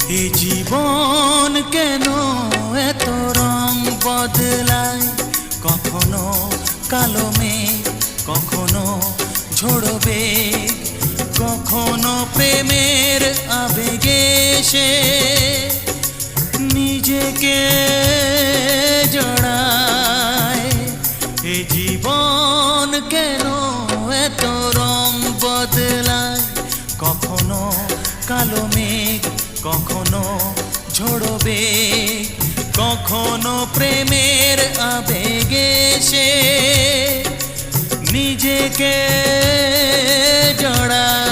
এ জীবন কেন এত রং বদলায়, কখনো কালো মেঘ, কখনো ঝোড়ো বেগ, কখনো প্রেমের আবেগে সে নিজেকে জড়ায়। এ জীবন কেন এত রং বদলায়, কখনো কালো মেঘ, কখনো ঝোড়ো বেগ, কখনো প্রেমের আবেগে সে নিজেকে জড়ায়।